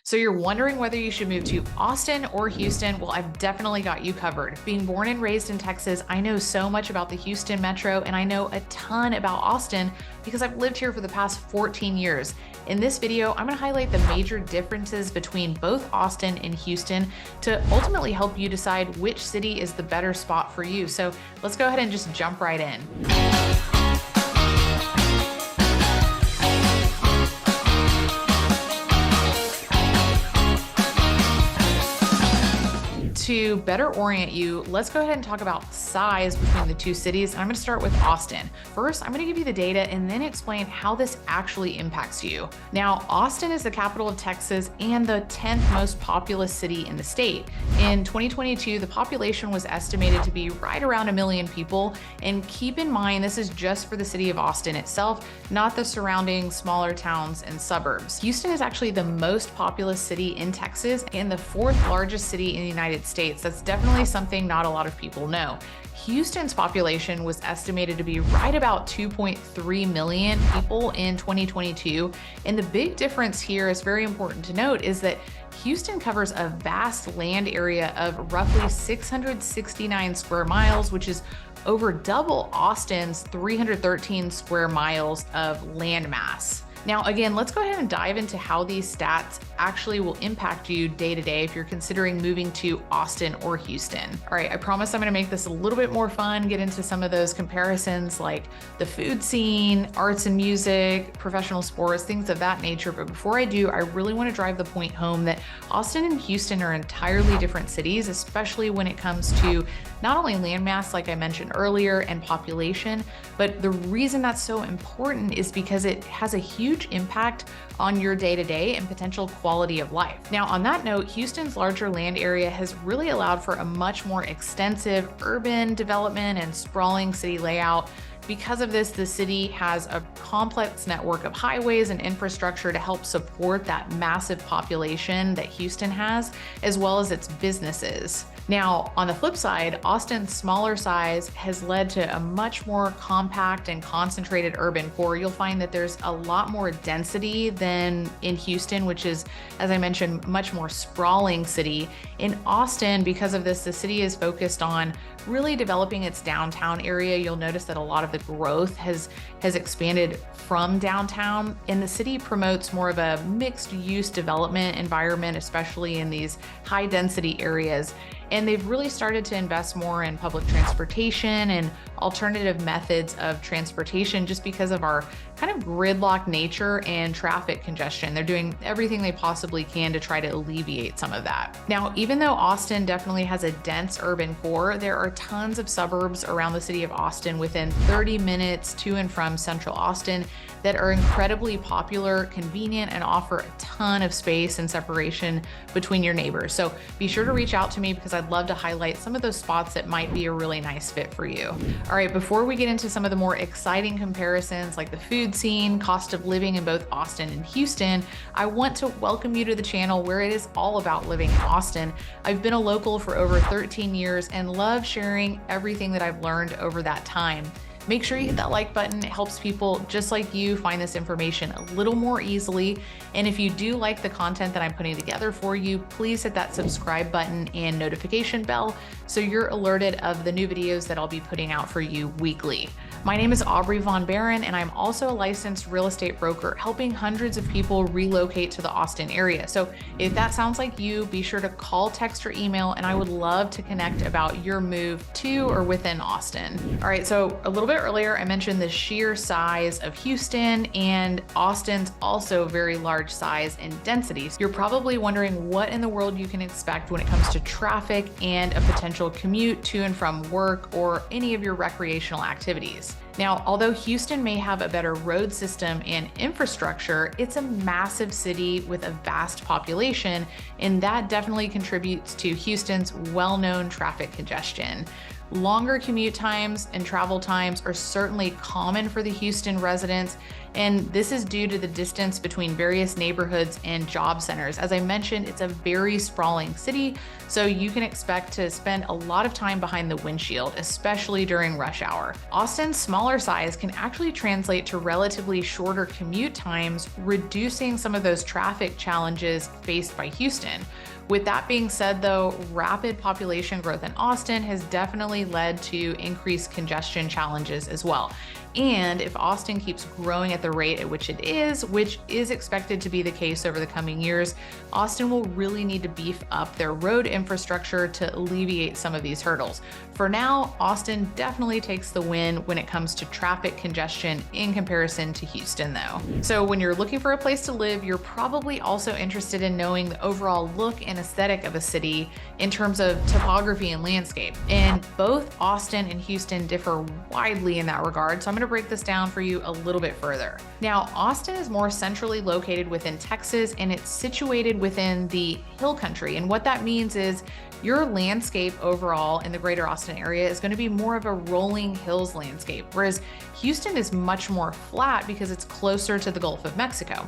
So you're wondering whether you should move to Austin or Houston? Well, I've definitely got you covered. Being born and raised in Texas, I know so much about the Houston metro, and I know a ton about Austin because I've lived here for the past 14 years. In this video, I'm gonna highlight the major differences between both Austin and Houston to ultimately help you decide which city is the better spot for you. So let's go ahead and just jump right in. To better orient you, let's go ahead and talk about size between the two cities. And I'm going to start with Austin. First, I'm going to give you the data and then explain how this actually impacts you. Now, Austin is the capital of Texas and the 10th most populous city in the state. In 2022, the population was estimated to be right around 1 million people. And keep in mind, this is just for the city of Austin itself, not the surrounding smaller towns and suburbs. Houston is actually the most populous city in Texas and the 4th largest city in the United States. That's definitely something not a lot of people know. Houston's population was estimated to be right about 2.3 million people in 2022. And the big difference here is very important to note is that Houston covers a vast land area of roughly 669 square miles, which is over double Austin's 313 square miles of land mass. Now, again, let's go ahead and dive into how these stats actually will impact you day to day if you're considering moving to Austin or Houston. All right, I promise I'm gonna make this a little bit more fun, get into some of those comparisons like the food scene, arts and music, professional sports, things of that nature. But before I do, I really wanna drive the point home that Austin and Houston are entirely different cities, especially when it comes to not only landmass, like I mentioned earlier, and population, but the reason that's so important is because it has a huge impact on your day-to-day and potential quality of life. Now, on that note, Houston's larger land area has really allowed for a much more extensive urban development and sprawling city layout. Because of this, the city has a complex network of highways and infrastructure to help support that massive population that Houston has, as well as its businesses. Now, on the flip side, Austin's smaller size has led to a much more compact and concentrated urban core. You'll find that there's a lot more density than in Houston, which is, as I mentioned, much more sprawling city. In Austin, because of this, the city is focused on really developing its downtown area. You'll notice that a lot of the growth has expanded from downtown, and the city promotes more of a mixed use development environment, especially in these high density areas. And they've really started to invest more in public transportation and alternative methods of transportation just because of our kind of gridlock nature and traffic congestion. They're doing everything they possibly can to try to alleviate some of that. Now, even though Austin definitely has a dense urban core, there are tons of suburbs around the city of Austin within 30 minutes to and from central Austin that are incredibly popular, convenient, and offer a ton of space and separation between your neighbors. So be sure to reach out to me because I'd love to highlight some of those spots that might be a really nice fit for you. All right, before we get into some of the more exciting comparisons like the food scene, cost of living in both Austin and Houston, I want to welcome you to the channel where it is all about living in Austin. I've been a local for over 13 years and love sharing everything that I've learned over that time. Make sure you hit that like button. It helps people just like you find this information a little more easily. And if you do like the content that I'm putting together for you, please hit that subscribe button and notification bell so you're alerted of the new videos that I'll be putting out for you weekly. My name is Aubrey von Behren, and I'm also a licensed real estate broker helping hundreds of people relocate to the Austin area. So if that sounds like you, be sure to call, text, or email, and I would love to connect about your move to or within Austin. All right, so a little bit earlier, I mentioned the sheer size of Houston, and Austin's also very large size and density. So you're probably wondering what in the world you can expect when it comes to traffic and a potential commute to and from work or any of your recreational activities. Now, although Houston may have a better road system and infrastructure, it's a massive city with a vast population, and that definitely contributes to Houston's well-known traffic congestion. Longer commute times and travel times are certainly common for the Houston residents, And this is due to the distance between various neighborhoods and job centers. As I mentioned, it's a very sprawling city, so you can expect to spend a lot of time behind the windshield, especially during rush hour. Austin's smaller size can actually translate to relatively shorter commute times, reducing some of those traffic challenges faced by Houston. With that being said, though, rapid population growth in Austin has definitely led to increased congestion challenges as well. And if Austin keeps growing at the rate at which it is, which is expected to be the case over the coming years, Austin will really need to beef up their road infrastructure to alleviate some of these hurdles. For now, Austin definitely takes the win when it comes to traffic congestion in comparison to Houston, though. So when you're looking for a place to live, you're probably also interested in knowing the overall look and aesthetic of a city in terms of topography and landscape. And both Austin and Houston differ widely in that regard, so I'm going to break this down for you a little bit further. Now, Austin is more centrally located within Texas, and it's situated within the hill country. And what that means is your landscape overall in the greater Austin area is going to be more of a rolling hills landscape, whereas Houston is much more flat because it's closer to the Gulf of Mexico.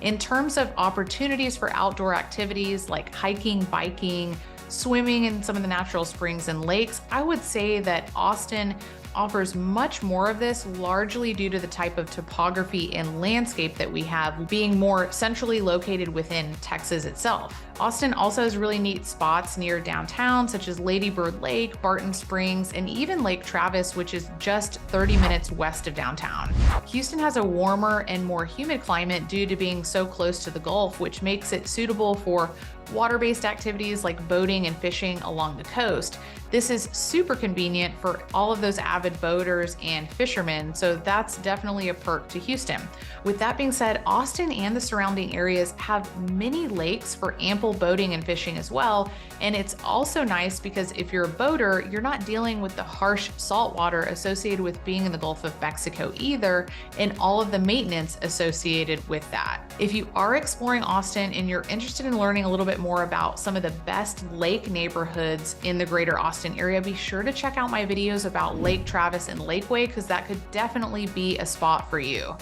In terms of opportunities for outdoor activities like hiking, biking, swimming in some of the natural springs and lakes, I would say that Austin offers much more of this, largely due to the type of topography and landscape that we have, being more centrally located within Texas itself. Austin also has really neat spots near downtown, such as Lady Bird Lake, Barton Springs, and even Lake Travis, which is just 30 minutes west of downtown. Houston has a warmer and more humid climate due to being so close to the Gulf, which makes it suitable for water-based activities like boating and fishing along the coast. This is super convenient for all of those avid boaters and fishermen, so that's definitely a perk to Houston. With that being said, Austin and the surrounding areas have many lakes for ample boating and fishing as well, and it's also nice because if you're a boater, you're not dealing with the harsh salt water associated with being in the Gulf of Mexico either, and all of the maintenance associated with that. If you are exploring Austin and you're interested in learning a little bit more about some of the best lake neighborhoods in the greater Austin area, be sure to check out my videos about Lake Travis and Lakeway, because that could definitely be a spot for you.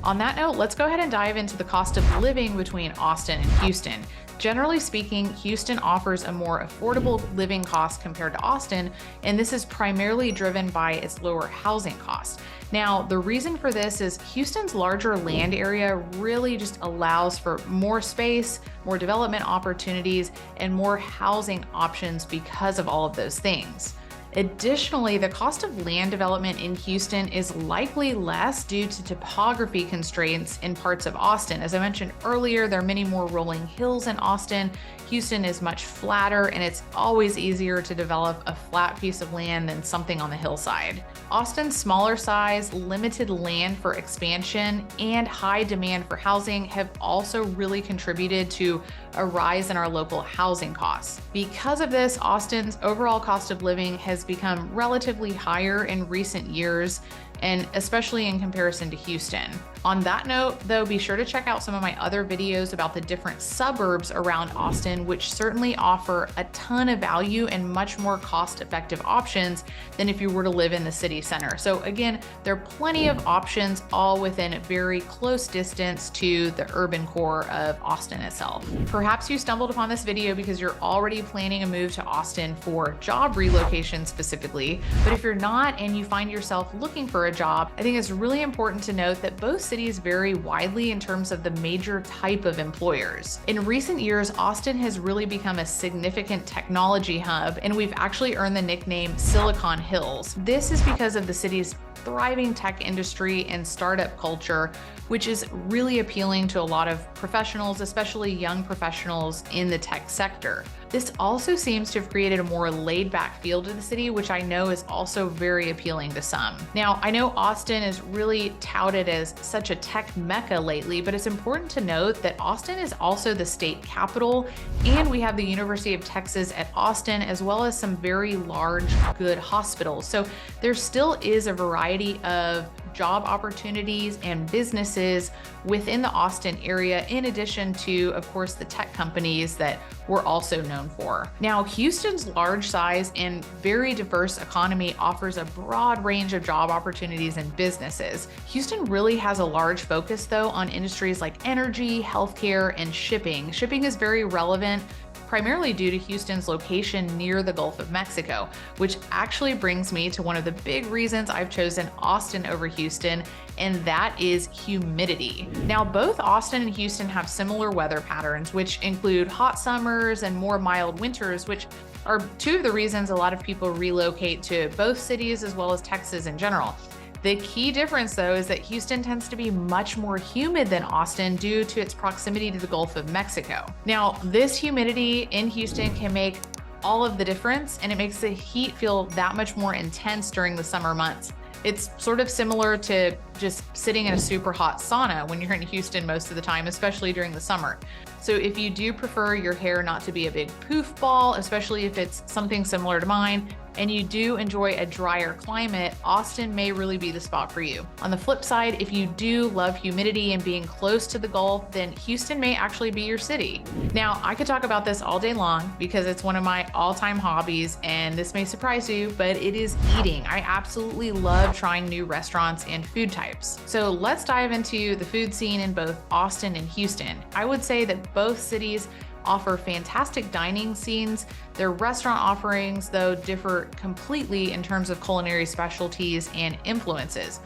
On that note, let's go ahead and dive into the cost of living between Austin and Houston. Generally speaking, Houston offers a more affordable living cost compared to Austin, and this is primarily driven by its lower housing costs. Now, the reason for this is Houston's larger land area really just allows for more space, more development opportunities, and more housing options because of all of those things. Additionally, the cost of land development in Houston is likely less due to topography constraints in parts of Austin. As I mentioned earlier, there are many more rolling hills in Austin. Houston is much flatter, and it's always easier to develop a flat piece of land than something on the hillside. Austin's smaller size, limited land for expansion, and high demand for housing have also really contributed to a rise in our local housing costs. Because of this, Austin's overall cost of living has become relatively higher in recent years, and especially in comparison to Houston. On that note, though, be sure to check out some of my other videos about the different suburbs around Austin, which certainly offer a ton of value and much more cost-effective options than if you were to live in the city center. So again, there are plenty of options, all within very close distance to the urban core of Austin itself. Perhaps you stumbled upon this video because you're already planning a move to Austin for job relocation specifically, but if you're not and you find yourself looking for a job, I think it's really important to note that both cities vary widely in terms of the major type of employers. In recent years, Austin has really become a significant technology hub, and we've actually earned the nickname Silicon Hills. This is because of the city's thriving tech industry and startup culture, which is really appealing to a lot of professionals, especially young professionals in the tech sector. This also seems to have created a more laid-back feel to the city, which I know is also very appealing to some. Now, I know Austin is really touted as such a tech mecca lately, but it's important to note that Austin is also the state capital, and we have the University of Texas at Austin, as well as some very large, good hospitals. So there still is a variety of job opportunities and businesses within the Austin area, in addition to, of course, the tech companies that we're also known for. Now, Houston's large size and very diverse economy offers a broad range of job opportunities and businesses. Houston really has a large focus, though, on industries like energy, healthcare, and shipping. Shipping is very relevant, primarily due to Houston's location near the Gulf of Mexico, which actually brings me to one of the big reasons I've chosen Austin over Houston, and that is humidity. Now, both Austin and Houston have similar weather patterns, which include hot summers and more mild winters, which are two of the reasons a lot of people relocate to both cities as well as Texas in general. The key difference, though, is that Houston tends to be much more humid than Austin due to its proximity to the Gulf of Mexico. Now, this humidity in Houston can make all of the difference, and it makes the heat feel that much more intense during the summer months. It's sort of similar to just sitting in a super hot sauna when you're in Houston most of the time, especially during the summer. So if you do prefer your hair not to be a big poof ball, especially if it's something similar to mine, and you do enjoy a drier climate, Austin may really be the spot for you. On the flip side, if you do love humidity and being close to the Gulf, then Houston may actually be your city. Now, I could talk about this all day long because it's one of my all-time hobbies, and this may surprise you, but it is eating. I absolutely love trying new restaurants and food types. So let's dive into the food scene in both Austin and Houston. I would say that both cities offer fantastic dining scenes. Their restaurant offerings, though, differ completely in terms of culinary specialties and influences.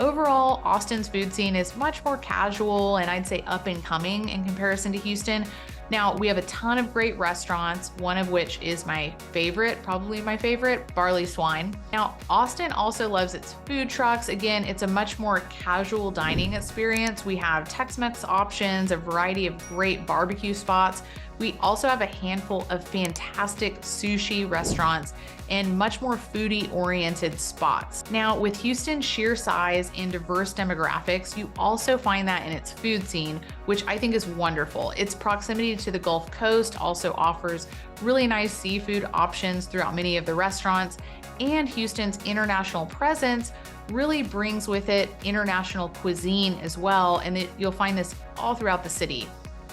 Overall, Austin's food scene is much more casual and I'd say up and coming in comparison to Houston. Now, we have a ton of great restaurants, one of which is my favorite, probably my favorite, Barley Swine. Now, Austin also loves its food trucks. Again, it's a much more casual dining experience. We have Tex-Mex options, a variety of great barbecue spots. We also have a handful of fantastic sushi restaurants and much more foodie-oriented spots. Now, with Houston's sheer size and diverse demographics, you also find that in its food scene, which I think is wonderful. Its proximity to the Gulf Coast also offers really nice seafood options throughout many of the restaurants, and Houston's international presence really brings with it international cuisine as well, and you'll find this all throughout the city.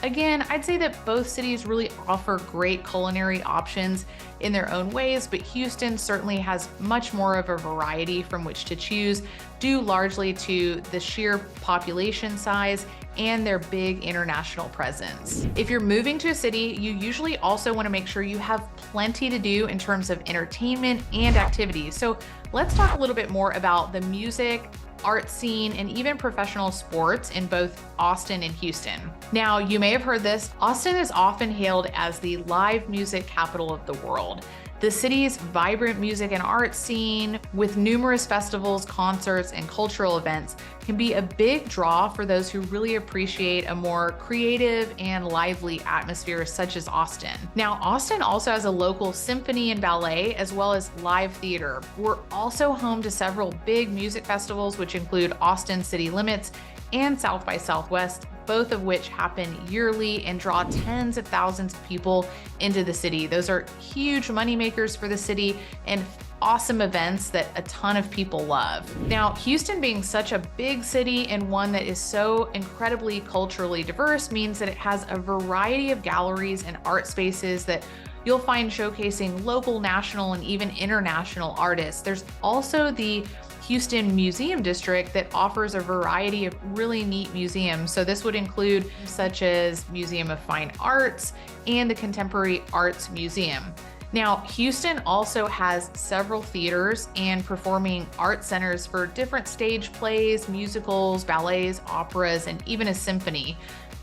Again, I'd say that both cities really offer great culinary options in their own ways, but Houston certainly has much more of a variety from which to choose, due largely to the sheer population size and their big international presence. If you're moving to a city, you usually also want to make sure you have plenty to do in terms of entertainment and activities. So let's talk a little bit more about the music, art scene, and even professional sports in both Austin and Houston. Now, you may have heard this, Austin is often hailed as the live music capital of the world. The city's vibrant music and art scene, with numerous festivals, concerts, and cultural events, can be a big draw for those who really appreciate a more creative and lively atmosphere such as Austin. Now, Austin also has a local symphony and ballet, as well as live theater. We're also home to several big music festivals, which include Austin City Limits and South by Southwest, both of which happen yearly and draw tens of thousands of people into the city. Those are huge moneymakers for the city and awesome events that a ton of people love. Now, Houston being such a big city and one that is so incredibly culturally diverse means that it has a variety of galleries and art spaces that you'll find showcasing local, national, and even international artists. There's also the Houston Museum District that offers a variety of really neat museums. So this would include such as Museum of Fine Arts and the Contemporary Arts Museum. Now, Houston also has several theaters and performing arts centers for different stage plays, musicals, ballets, operas, and even a symphony.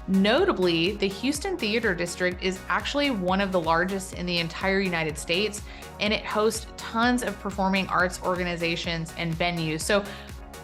Notably, the Houston Theater District is actually one of the largest in the entire United States, and it hosts tons of performing arts organizations and venues. So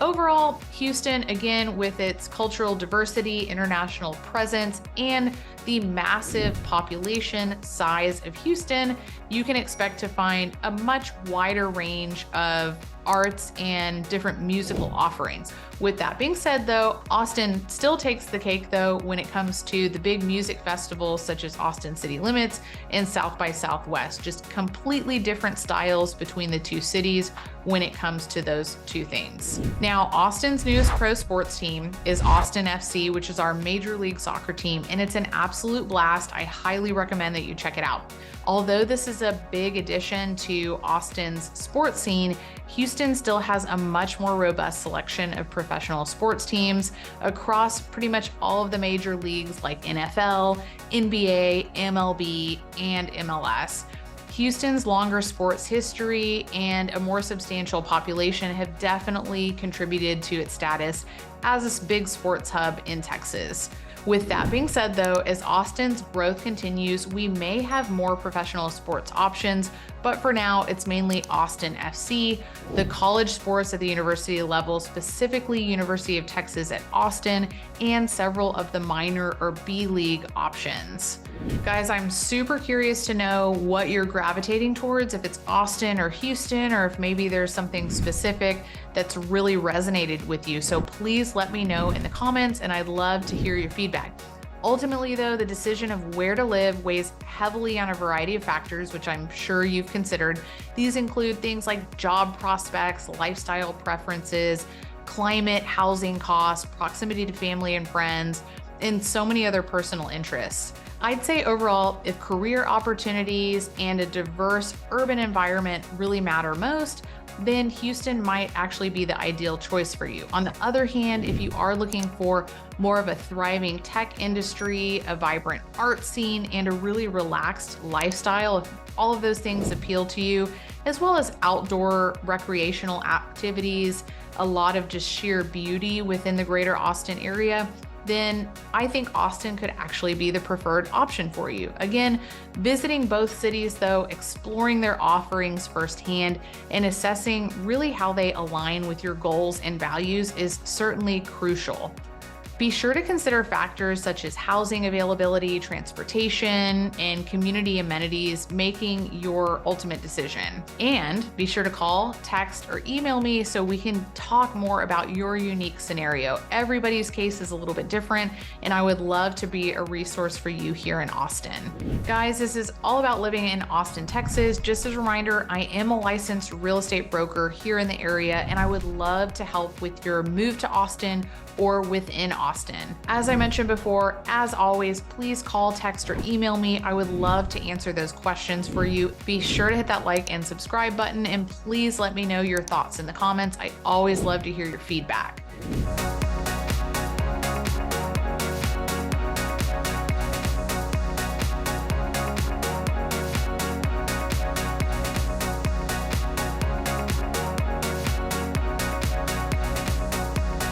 overall, Houston, again, with its cultural diversity, international presence, and the massive population size of Houston, you can expect to find a much wider range of arts and different musical offerings. With that being said though, Austin still takes the cake though when it comes to the big music festivals such as Austin City Limits and South by Southwest. Just completely different styles between the two cities when it comes to those two things. Now, Austin's newest pro sports team is Austin FC, which is our Major League Soccer team, and it's an absolute blast. I highly recommend that you check it out. Although this is a big addition to Austin's sports scene, Houston still has a much more robust selection of professional sports teams across pretty much all of the major leagues like NFL, NBA, MLB, and MLS. Houston's longer sports history and a more substantial population have definitely contributed to its status as a big sports hub in Texas. With that being said though, as Austin's growth continues, we may have more professional sports options, but for now, it's mainly Austin FC, the college sports at the university level, specifically University of Texas at Austin, and several of the minor or B League options. Guys, I'm super curious to know what you're gravitating towards, if it's Austin or Houston, or if maybe there's something specific that's really resonated with you. So please let me know in the comments, and I'd love to hear your feedback. Ultimately though, the decision of where to live weighs heavily on a variety of factors, which I'm sure you've considered. These include things like job prospects, lifestyle preferences, climate, housing costs, proximity to family and friends, and so many other personal interests. I'd say overall, if career opportunities and a diverse urban environment really matter most, then Houston might actually be the ideal choice for you. On the other hand, if you are looking for more of a thriving tech industry, a vibrant art scene, and a really relaxed lifestyle, if all of those things appeal to you, as well as outdoor recreational activities, a lot of just sheer beauty within the greater Austin area, then I think Austin could actually be the preferred option for you. Again, visiting both cities though, exploring their offerings firsthand, and assessing really how they align with your goals and values is certainly crucial. Be sure to consider factors such as housing availability, transportation, and community amenities making your ultimate decision. And be sure to call, text, or email me so we can talk more about your unique scenario. Everybody's case is a little bit different, and I would love to be a resource for you here in Austin. Guys, this is all about living in Austin, Texas. Just as a reminder, I am a licensed real estate broker here in the area, and I would love to help with your move to Austin or within Austin. As I mentioned before, as always, please call, text, or email me. I would love to answer those questions for you. Be sure to hit that like and subscribe button, and please let me know your thoughts in the comments. I always love to hear your feedback.